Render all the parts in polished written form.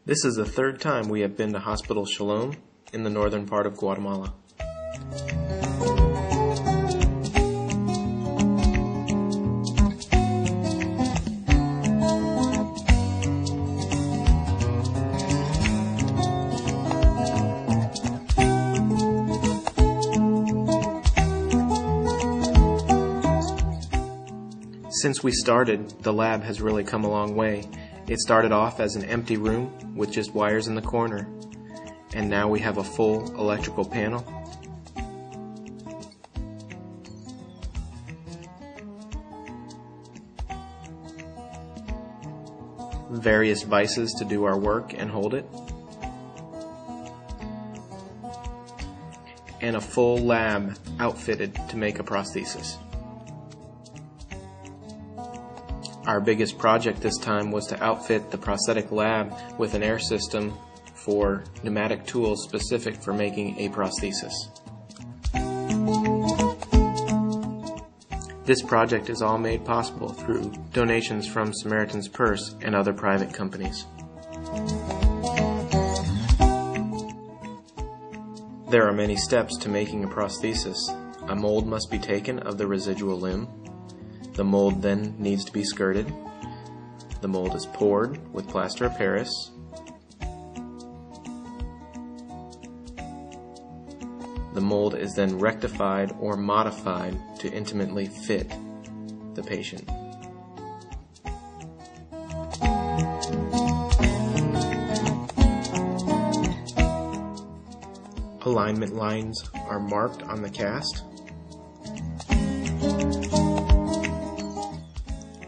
This is the third time we have been to Hospital Shalom in the northern part of Guatemala. Since we started, the lab has really come a long way. It started off as an empty room with just wires in the corner, and now we have a full electrical panel. Various vices to do our work and hold it, and a full lab outfitted to make a prosthesis. Our biggest project this time was to outfit the prosthetic lab with an air system for pneumatic tools specific for making a prosthesis. This project is all made possible through donations from Samaritans Purse and other private companies. There are many steps to making a prosthesis. A mold must be taken of the residual limb. The mold then needs to be skirted. The mold is poured with plaster of Paris. The mold is then rectified or modified to intimately fit the patient. Alignment lines are marked on the cast.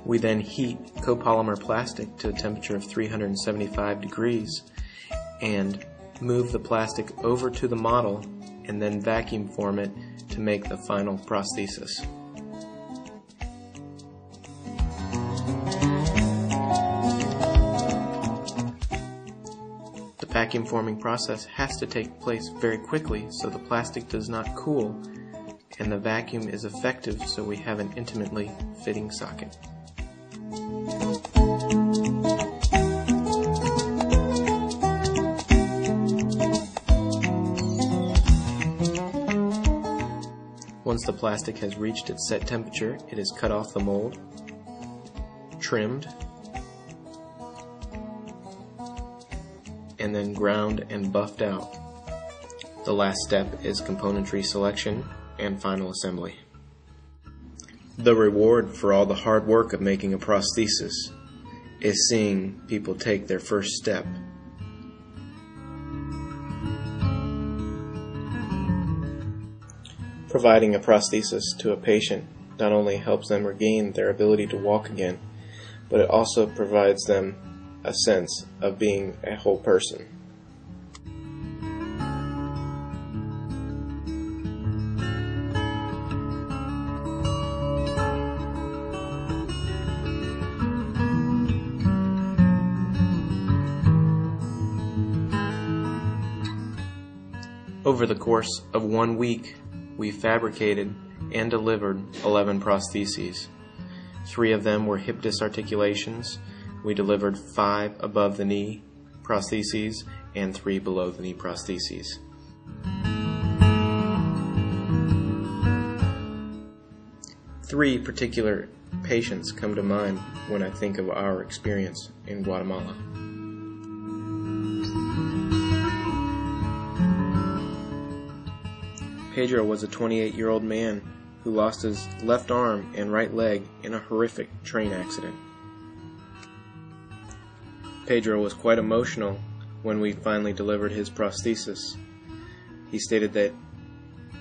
We then heat copolymer plastic to a temperature of 375 degrees and move the plastic over to the model and then vacuum form it to make the final prosthesis. The vacuum forming process has to take place very quickly so the plastic does not cool and the vacuum is effective so we have an intimately fitting socket. Once the plastic has reached its set temperature, it is cut off the mold, trimmed, and then ground and buffed out. The last step is componentry selection and final assembly. The reward for all the hard work of making a prosthesis is seeing people take their first step. Providing a prosthesis to a patient not only helps them regain their ability to walk again, but it also provides them a sense of being a whole person. Over the course of 1 week, we fabricated and delivered 11 prostheses. 3 of them were hip disc articulations. We delivered 5 above-the-knee prostheses and 3 below-the-knee prostheses. Three particular patients come to mind when I think of our experience in Guatemala. Pedro was a 28-year-old man who lost his left arm and right leg in a horrific train accident. Pedro was quite emotional when we finally delivered his prosthesis. He stated that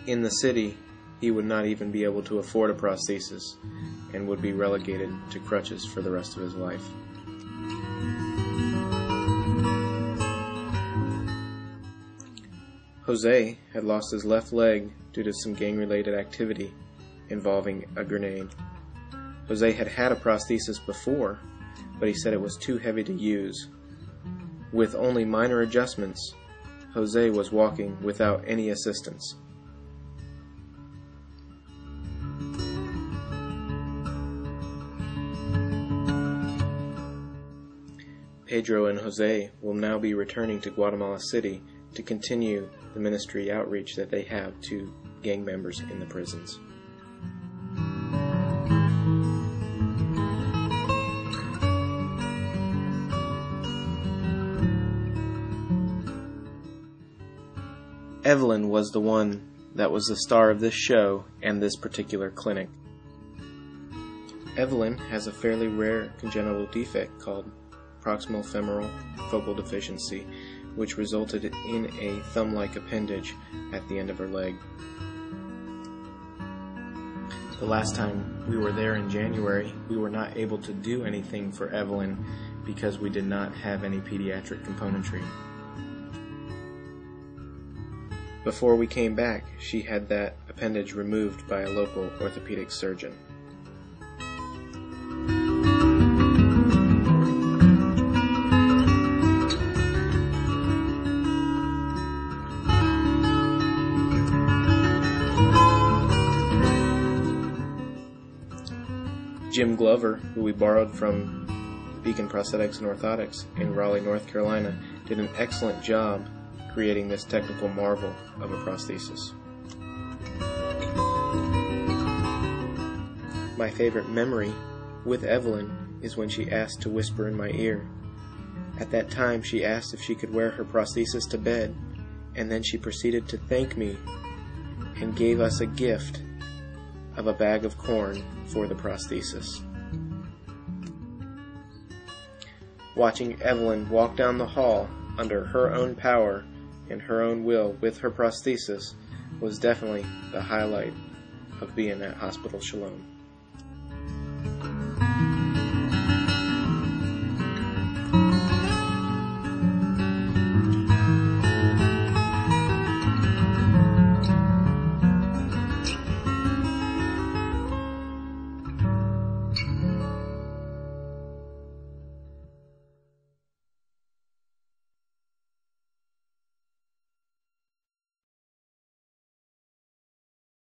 in the city he would not even be able to afford a prosthesis and would be relegated to crutches for the rest of his life. Jose had lost his left leg due to some gang-related activity involving a grenade. Jose had had a prosthesis before, but he said it was too heavy to use. With only minor adjustments, Jose was walking without any assistance. Pedro and Jose will now be returning to Guatemala City to continue the ministry outreach that they have to gang members in the prisons. Evelyn was the one that was the star of this show and this particular clinic. Evelyn has a fairly rare congenital defect called proximal femoral focal deficiency, which resulted in a thumb-like appendage at the end of her leg. The last time we were there in January, we were not able to do anything for Evelyn because we did not have any pediatric componentry. Before we came back, she had that appendage removed by a local orthopedic surgeon. Jim Glover, who we borrowed from Beacon Prosthetics and Orthotics in Raleigh, North Carolina, did an excellent job creating this technical marvel of a prosthesis. My favorite memory with Evelyn is when she asked to whisper in my ear. At that time, she asked if she could wear her prosthesis to bed, and then she proceeded to thank me and gave us a gift of a bag of corn for the prosthesis. Watching Evelyn walk down the hall under her own power and her own will with her prosthesis was definitely the highlight of being at Hospital Shalom.